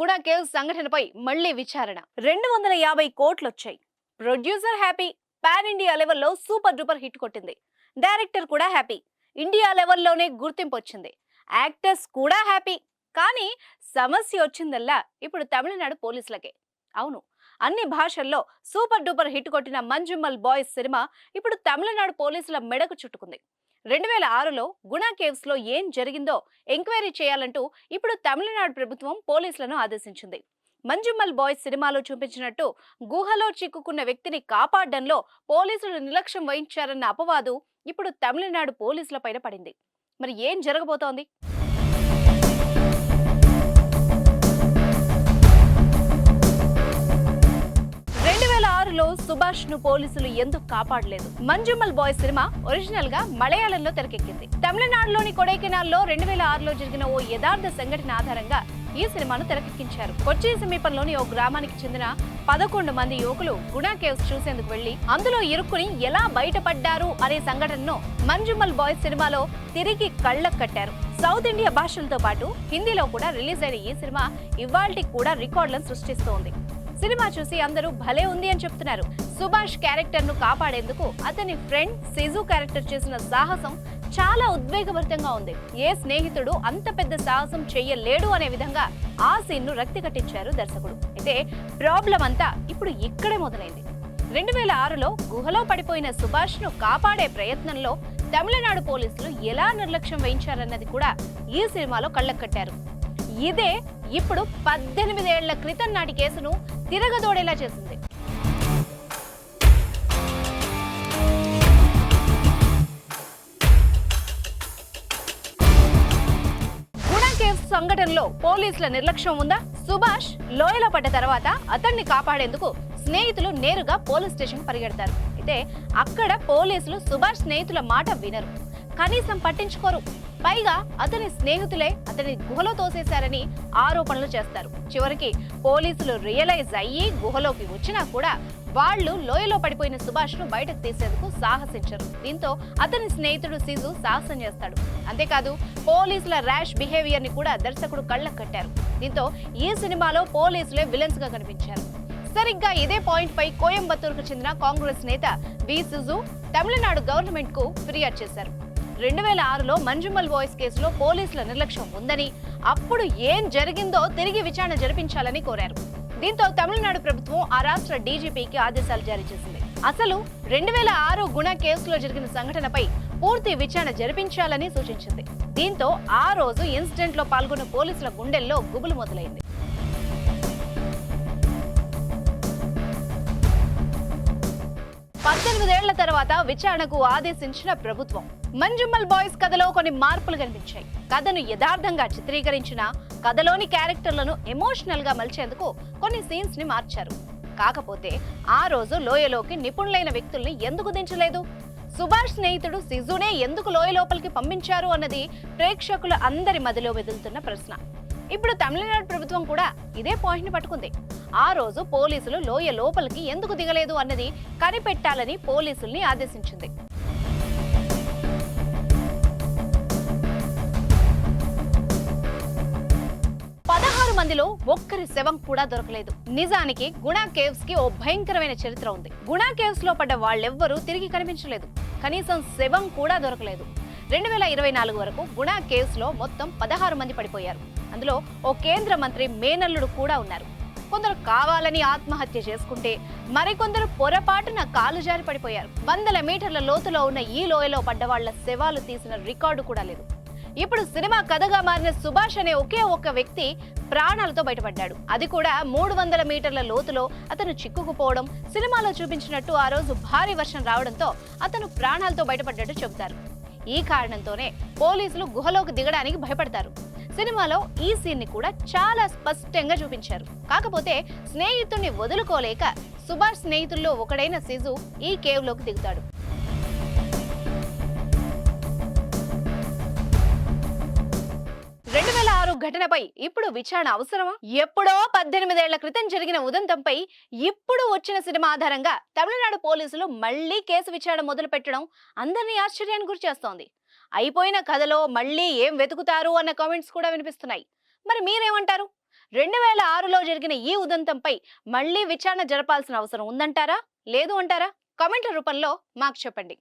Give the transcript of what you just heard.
గుణ caves సంఘటనపై మళ్లీ విచారణ. 250 కోట్లొచ్చాయి. Producer happy. పాన్ ఇండియా లెవెల్లో సూపర్ డూపర్ హిట్ కొట్టింది. డైరెక్టర్ కూడా హ్యాపీ. ఇండియా లెవెల్లోనే గుర్తింపు వచ్చింది. యాక్టర్స్ కూడా హ్యాపీ. కానీ సమస్య వచ్చిందల్లా ఇప్పుడు తమిళనాడు పోలీసులకే. అవును, అన్ని భాషల్లో సూపర్ డూపర్ హిట్ కొట్టిన మంజుమల్ బాయ్స్ సినిమా ఇప్పుడు తమిళనాడు పోలీసుల మెడకు చుట్టుకుంది. 2006లో గుణ కేవ్స్ లో ఏం జరిగిందో ఎంక్వైరీ చేయాలంటూ ఇప్పుడు తమిళనాడు ప్రభుత్వం పోలీసులను ఆదేశించింది. మంజుమల్ బాయ్స్ సినిమాలో చూపించినట్టు గుహలో చిక్కుకున్న వ్యక్తిని కాపాడడంలో పోలీసులు నిర్లక్ష్యం వహించారన్న అపవాదు ఇప్పుడు తమిళనాడు పోలీసుల పైన పడింది. మరి ఏం జరగబోతోంది? 2006లో సుభాష్ ను పోలీసులు ఎందుకు కాపాడలేదు? మంజుమల్ బాయ్స్ సినిమా ఒరిజినల్ గా మలయాళంలో తెరకెక్కింది. తమిళనాడులోని కొడైకెనాల్లో 2006లో జరిగిన ఓ యథార్థ సంఘటన ఆధారంగా ఈ సినిమాను తెరకెక్కించారు. కొచ్చి సమీపంలోని ఓ గ్రామానికి చెందిన 11 మంది యువకులు గుణ కేవ్స్ చూసేందుకు వెళ్లి అందులో ఇరుక్కుని ఎలా బయటపడ్డారు అనే సంఘటనను మంజుమల్ బాయ్స్ సినిమాలో తిరిగి కళ్ళకు కట్టారు. సౌత్ ఇండియా భాషలతో పాటు హిందీలో కూడా రిలీజ్ అయిన ఈ సినిమా ఇవాల్టికి కూడా రికార్డులను సృష్టిస్తోంది. సినిమా చూసి అందరూ భలే ఉంది అని చెప్తున్నారు. సుభాష్ క్యారెక్టర్ ను కాపాడేందుకు అతని ఫ్రెండ్ సిజు క్యారెక్టర్ చేసిన సాహసం చాలా ఉద్వేగభరితంగా ఉంది. ఏ స్నేహితుడు అంత పెద్ద సాహసం చెయ్యలేడు అనే విధంగా ఆ సీన్ ను రక్తి కట్టించారు దర్శకుడు. అయితే ప్రాబ్లం అంతా ఇప్పుడు ఇక్కడే మొదలైంది. 2006లో గుహలో పడిపోయిన సుభాష్ ను కాపాడే ప్రయత్నంలో తమిళనాడు పోలీసులు ఎలా నిర్లక్ష్యం వహించారన్నది కూడా ఈ సినిమాలో కళ్ళకు కట్టారు. ఇదే ఇప్పుడు 18 ఏళ్ల క్రితం నాటి కేసును తిరగదోడేలా చేసింది. గుణ కేవ్స్ సంఘటనలో పోలీసుల నిర్లక్ష్యం ఉందా? సుభాష్ లోయలో పడ్డ తర్వాత అతన్ని కాపాడేందుకు స్నేహితులు నేరుగా పోలీస్ స్టేషన్ పరిగెడతారు. అయితే అక్కడ పోలీసులు సుభాష్ స్నేహితుల మాట వినరు, కనీసం పట్టించుకోరు. పైగా అతని స్నేహితులే అతని గుహలో తోసేశారని ఆరోపణలు చేస్తారు. చివరికి పోలీసులు రియలైజ్ అయ్యి గుహలోకి వచ్చినా కూడా వాళ్లు లోయలో పడిపోయిన సుభాష్ ను బయటకు తీసేందుకు సాహసించరు. దీంతో అతని స్నేహితుడు సిజు సాహసం చేస్తాడు. అంతేకాదు పోలీసుల ర్యాష్ బిహేవియర్ ని కూడా దర్శకుడు కళ్ళకు కట్టారు. దీంతో ఈ సినిమాలో పోలీసులే విలన్స్ గా కనిపించారు. సరిగ్గా ఇదే పాయింట్ పై కోయంబత్తూరుకు చెందిన కాంగ్రెస్ నేత వి సిజు తమిళనాడు గవర్నమెంట్ కు ఫిర్యాదు చేశారు. 2006లో మంజుమల్ బాయ్స్ కేసులో పోలీసుల నిర్లక్ష్యం ఉందని, అప్పుడు ఏం జరిగిందో తిరిగి విచారణ జరిపించాలని కోరారు. దీంతో తమిళనాడు ప్రభుత్వం ఆ రాష్ట్ర డీజీపీకి ఆదేశాలు జారీ చేసింది. అసలు 2006 గుణ కేసులో జరిగిన సంఘటనపై పూర్తి విచారణ జరిపించాలని సూచించింది. దీంతో ఆ రోజు ఇన్సిడెంట్ లో పాల్గొన్న పోలీసుల గుండెల్లో గుబులు మొదలైంది. 18 ఏళ్ల తర్వాత విచారణకు ఆదేశించిన ప్రభుత్వం. మంజుమల్ బాయ్స్ కథలో కొన్ని మార్పులు కనిపించాయి. కథను యథార్థంగా చిత్రీకరించిన కథలోని క్యారెక్టర్లను ఎమోషనల్ గా మలిచేందుకు కొన్ని సీన్స్ ని మార్చారు. కాకపోతే ఆ రోజు లోయలోకి నిపుణులైన వ్యక్తుల్ని ఎందుకు దించలేదు? సుభాష్ స్నేహితుడు సిజునే ఎందుకు లోయ లోపలికి పంపించారు అన్నది ప్రేక్షకుల అందరి మదిలో మెదులుతున్న ప్రశ్న. ఇప్పుడు తమిళనాడు ప్రభుత్వం కూడా ఇదే పాయింట్ ని పట్టుకుంది. ఆ రోజు పోలీసులు లోయ లోపలికి ఎందుకు దిగలేదు అన్నది కనిపెట్టాలని పోలీసుల్ని ఆదేశించింది. మందిలో ఒక్కరి శవం కూడా దొరకలేదు. నిజానికి గుణ కేవ్స్ కి ఓ భయంకరమైన చరిత్ర ఉంది. గుణ కేవ్స్ లో పడ్డ వాళ్ళెవ్వరూ తిరిగి కనిపించలేదు. కనీసం శవం కూడా దొరకలేదు. 2024 వరకు గుణ కేవ్స్ లో మొత్తం 16 మంది పడిపోయారు. అందులో ఓ కేంద్ర మంత్రి మేనల్లుడు కూడా ఉన్నారు. కొందరు కావాలని ఆత్మహత్య చేసుకుంటే మరికొందరు పొరపాటున కాలు జారి పడిపోయారు. 100 మీటర్ల లోతులో ఉన్న ఈ లోయలో పడ్డ వాళ్ల శవాలు తీసిన రికార్డు కూడా లేదు. ఇప్పుడు సినిమా కథగా మారిన సుభాష్ అనే ఒకే ఒక్క వ్యక్తి ప్రాణాలతో బయటపడ్డాడు. అది కూడా 300 మీటర్ల లోతులో అతను చిక్కుకుపోవడం. సినిమాలో చూపించినట్టు ఆ రోజు భారీ వర్షం రావడంతో అతను ప్రాణాలతో బయటపడ్డట్టు చెబుతారు. ఈ కారణంతోనే పోలీసులు గుహలోకి దిగడానికి భయపడతారు. సినిమాలో ఈ సీన్ ని కూడా చాలా స్పష్టంగా చూపించారు. కాకపోతే స్నేహితుడిని వదులుకోలేక సుభాష్ స్నేహితుల్లో ఒకడైన సిజు ఈ కేవ్ లోకి దిగుతాడు. ఘటనపై ఇప్పుడు విచారణ అవసరమా? ఎప్పుడో 18 ఏళ్ల క్రితం జరిగిన ఉదంతంపై ఇప్పుడు వచ్చిన సినిమా ఆధారంగా తమిళనాడు పోలీసులు మళ్లీ కేసు విచారణ మొదలు పెట్టడం అందరినీ ఆశ్చర్యానికి గురి చేస్తోంది. అయిపోయిన కథలో మళ్లీ ఏం వెతుకుతారు అన్న కామెంట్స్ కూడా వినిపిస్తున్నాయి. మరి మీరేమంటారు? 2006లో జరిగిన ఈ ఉదంతంపై మళ్ళీ విచారణ జరపాల్సిన అవసరం ఉందంటారా లేదు అంటారా? కామెంట్ల రూపంలో మాకు చెప్పండి.